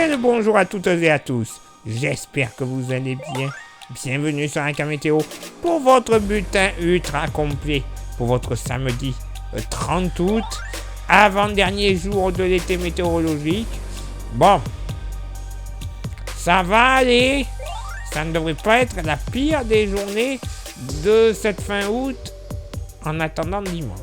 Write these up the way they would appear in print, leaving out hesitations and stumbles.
Bien le bonjour à toutes et à tous. J'espère que vous allez bien. Bienvenue sur Aka Météo pour votre bulletin ultra complet pour votre samedi 30 août, avant-dernier jour de l'été météorologique. Bon, ça va aller. Ça ne devrait pas être la pire des journées de cette fin août en attendant dimanche.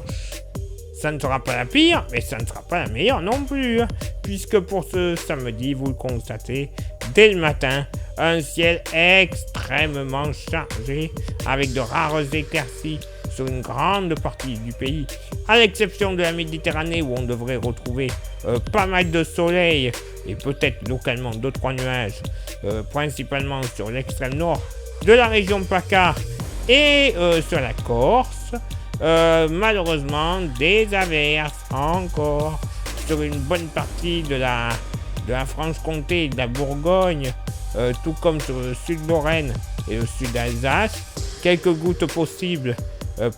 Ça ne sera pas la pire, mais ça ne sera pas la meilleure non plus, puisque pour ce samedi, vous le constatez, dès le matin, un ciel extrêmement chargé, avec de rares éclaircies sur une grande partie du pays, à l'exception de la Méditerranée où on devrait retrouver pas mal de soleil, et peut-être localement 2-3 nuages, principalement sur l'extrême nord de la région PACA et sur la Corse. Malheureusement, des averses encore sur une bonne partie de la Franche-Comté et de la Bourgogne, tout comme sur le sud de Lorraine et le sud d'Alsace. Quelques gouttes possibles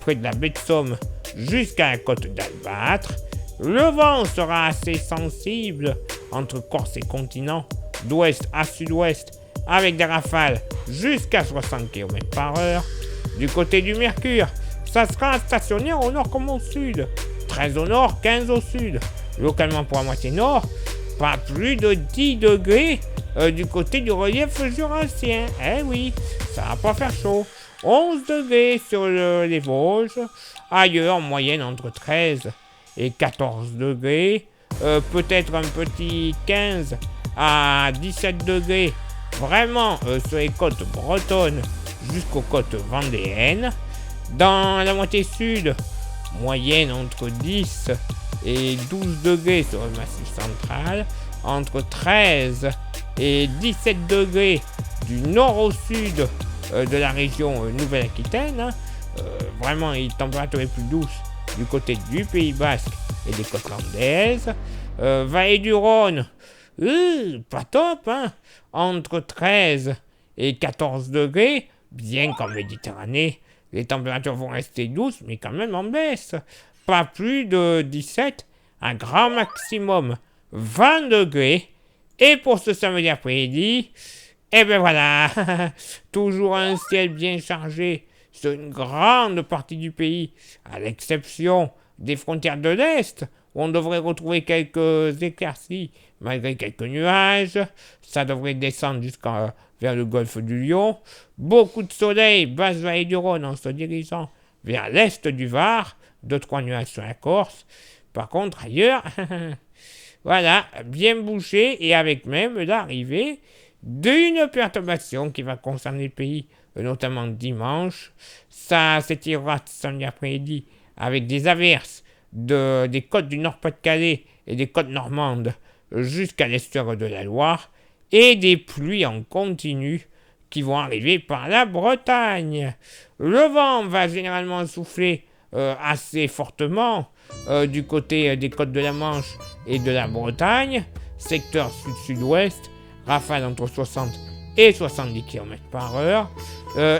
près de la baie de Somme jusqu'à la côte d'Albâtre. Le vent sera assez sensible entre Corse et continent, d'ouest à sud-ouest, avec des rafales jusqu'à 60 km/h. Du côté du Mercure, ça sera stationnaire au nord comme au sud. 13 au nord, 15 au sud. Localement pour la moitié nord, pas plus de 10 degrés du côté du relief jurassien. Eh oui, ça va pas faire chaud. 11 degrés sur les Vosges. Ailleurs, en moyenne entre 13 et 14 degrés. Peut-être un petit 15 à 17 degrés. Vraiment sur les côtes bretonnes jusqu'aux côtes vendéennes. Dans la moitié sud, moyenne entre 10 et 12 degrés sur le massif central, entre 13 et 17 degrés du nord au sud de la région Nouvelle-Aquitaine. Vraiment, les températures les plus douces du côté du Pays Basque et des côtes landaises. Vallée du Rhône, pas top, entre 13 et 14 degrés, bien qu'en Méditerranée, les températures vont rester douces, mais quand même en baisse. Pas plus de 17, un grand maximum 20 degrés. Et pour ce samedi après-midi, et ben voilà, toujours un ciel bien chargé sur une grande partie du pays, à l'exception des frontières de l'Est, où on devrait retrouver quelques éclaircies, malgré quelques nuages. Ça devrait descendre vers le golfe du Lion. Beaucoup de soleil, basse vallée du Rhône en se dirigeant vers l'est du Var. 2-3 nuages sur la Corse. Par contre, ailleurs, voilà, bien bouché et avec même l'arrivée d'une perturbation qui va concerner le pays, notamment dimanche. Ça s'étirera samedi après-midi avec des averses des côtes du Nord-Pas-de-Calais et des côtes normandes jusqu'à l'estuaire de la Loire et des pluies en continu qui vont arriver par la Bretagne. Le vent va généralement souffler assez fortement du côté des côtes de la Manche et de la Bretagne, secteur sud-sud-ouest, rafales entre 60 et 70 km/h,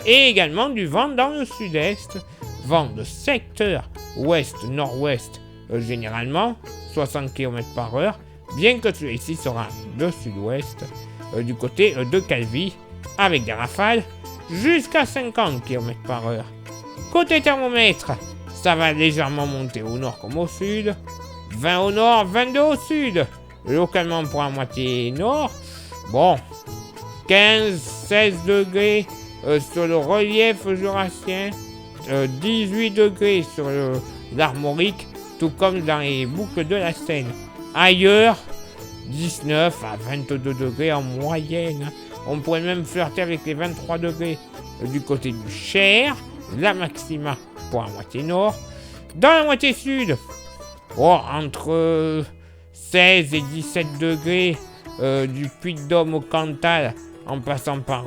et également du vent dans le sud-est, vent de secteur ouest-nord-ouest généralement, 60 km/h, bien que celui-ci sera de sud-ouest du côté de Calvi, avec des rafales jusqu'à 50 km/h. Côté thermomètre, ça va légèrement monter au nord comme au sud, 20 au nord, 22 au sud, localement pour la moitié nord, bon, 15-16 degrés sur le relief jurassien, 18 degrés sur l'Armorique, tout comme dans les boucles de la Seine. Ailleurs, 19 à 22 degrés en moyenne. On pourrait même flirter avec les 23 degrés du côté du Cher, la maxima pour la moitié nord. Dans la moitié sud, entre 16 et 17 degrés du Puy-de-Dôme au Cantal, en passant par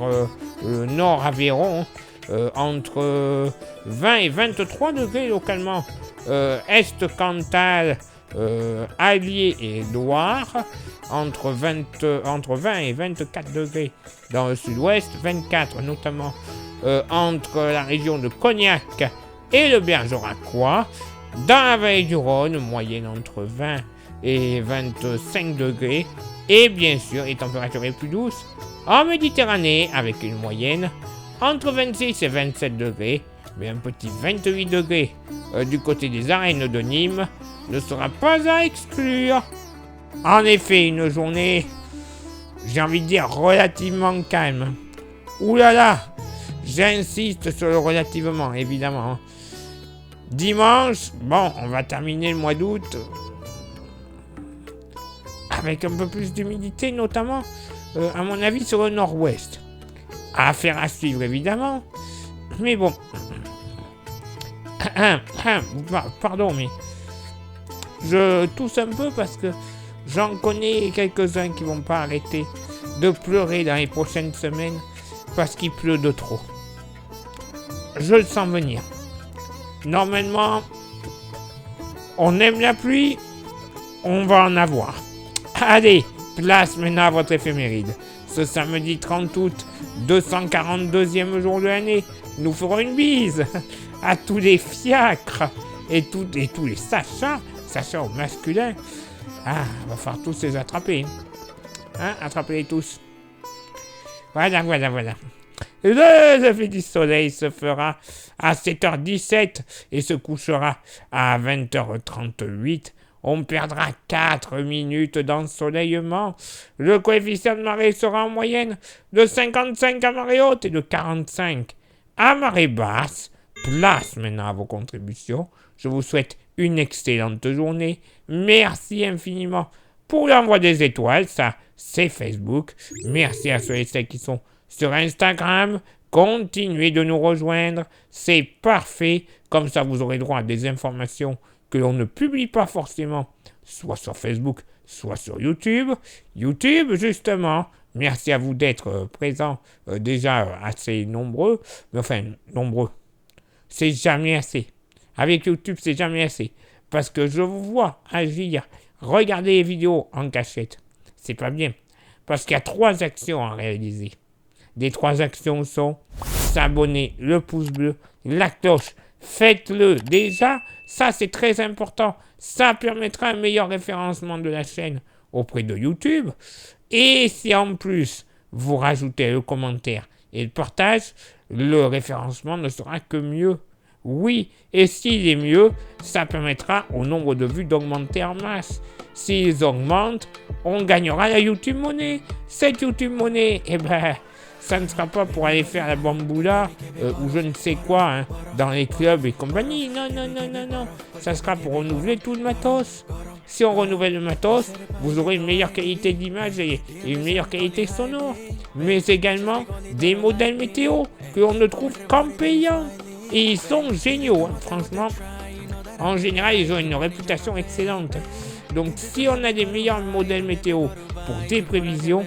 le nord Aveyron, entre 20 et 23 degrés localement, Est Cantal, Allier et Loire, entre 20 et 24 degrés dans le sud-ouest, 24 notamment entre la région de Cognac et le Bergeracois. Dans la vallée du Rhône, moyenne entre 20 et 25 degrés. Et bien sûr, les températures les plus douces en Méditerranée avec une moyenne entre 26 et 27 degrés, mais un petit 28 degrés du côté des arènes de Nîmes ne sera pas à exclure. En effet, une journée, j'ai envie de dire, relativement calme. Ouh là là, j'insiste sur le relativement, évidemment. Dimanche, bon, on va terminer le mois d'août avec un peu plus d'humidité, notamment, à mon avis, sur le nord-ouest. Affaire à suivre, évidemment. Mais bon. Pardon, mais je tousse un peu parce que j'en connais quelques-uns qui vont pas arrêter de pleurer dans les prochaines semaines parce qu'il pleut de trop. Je le sens venir. Normalement, on aime la pluie, on va en avoir. Allez, place maintenant à votre éphéméride. Ce samedi 30 août, 242e jour de l'année, nous ferons une bise à tous les fiacres et tous les Sachas au masculin. Ah, va falloir tous les attraper. Hein, attrapez-les tous. Voilà. Le lever du soleil se fera à 7h17 et se couchera à 20h38. On perdra 4 minutes d'ensoleillement. Le coefficient de marée sera en moyenne de 55 à marée haute et de 45 à marée basse. Place maintenant à vos contributions. Je vous souhaite une excellente journée. Merci infiniment pour l'envoi des étoiles. Ça, c'est Facebook. Merci à ceux et celles qui sont sur Instagram. Continuez de nous rejoindre. C'est parfait. Comme ça, vous aurez droit à des informations que l'on ne publie pas forcément, soit sur Facebook, soit sur YouTube. YouTube, justement, merci à vous d'être présents, déjà assez nombreux, mais enfin, nombreux. C'est jamais assez. Avec YouTube, c'est jamais assez. Parce que je vous vois agir, regarder les vidéos en cachette. C'est pas bien. Parce qu'il y a 3 actions à réaliser. Les 3 actions sont s'abonner, le pouce bleu, la cloche. Faites-le déjà, ça c'est très important. Ça permettra un meilleur référencement de la chaîne auprès de YouTube. Et si en plus vous rajoutez le commentaire et le partage, le référencement ne sera que mieux. Oui, et s'il est mieux, ça permettra au nombre de vues d'augmenter en masse. S'ils augmentent, on gagnera la YouTube Money. Cette YouTube Money, ça ne sera pas pour aller faire la bamboula ou je ne sais quoi dans les clubs et compagnie. Non. Ça sera pour renouveler tout le matos. Si on renouvelle le matos, vous aurez une meilleure qualité d'image et une meilleure qualité sonore. Mais également des modèles météo que l'on ne trouve qu'en payant. Et ils sont géniaux, franchement. En général, ils ont une réputation excellente. Donc si on a des meilleurs modèles météo pour des prévisions,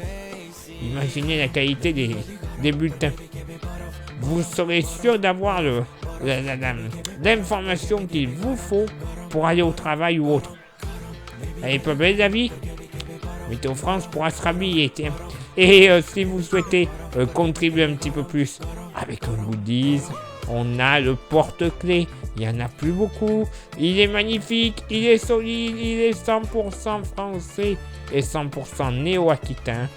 imaginez la qualité des bulletins. Vous serez sûr d'avoir l'information qu'il vous faut pour aller au travail ou autre. Elle est pas belle la vie ? Météo France pourra se rhabiller, tiens. Et si vous souhaitez contribuer un petit peu plus avec un goodies, on a le porte-clés. Il n'y en a plus beaucoup. Il est magnifique, il est solide, il est 100% français et 100% néo-aquitain.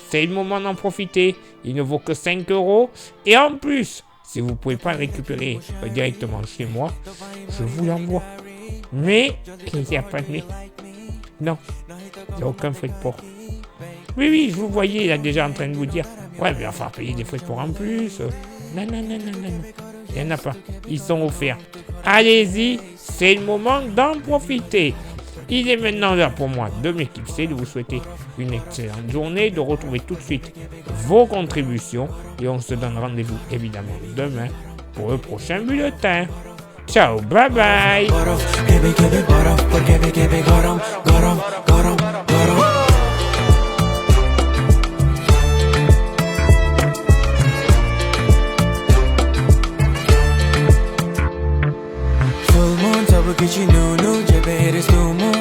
C'est le moment d'en profiter. Il ne vaut que 5 €. Et en plus, si vous ne pouvez pas le récupérer directement chez moi, je vous l'envoie. Mais il n'y a pas de mais. Non, il n'y a aucun frais de port. Oui, je vous voyais là déjà en train de vous dire ouais, mais il va falloir payer des frais de port en plus. Non. Il n'y en a pas. Ils sont offerts. Allez-y, c'est le moment d'en profiter. Il est maintenant l'heure pour moi de m'éclipser, de vous souhaiter une excellente journée, de retrouver tout de suite vos contributions. Et on se donne rendez-vous évidemment demain pour le prochain bulletin. Ciao, bye bye. Kichi nunu jebe eres tumu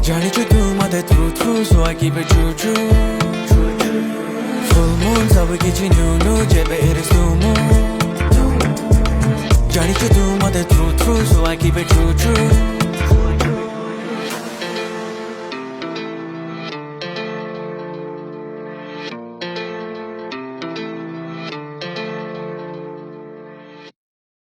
Jani chu tu mother true so I keep it true Full moon sabu kichi nunu jebe eres tumu Jani chu tu mother true so I keep it true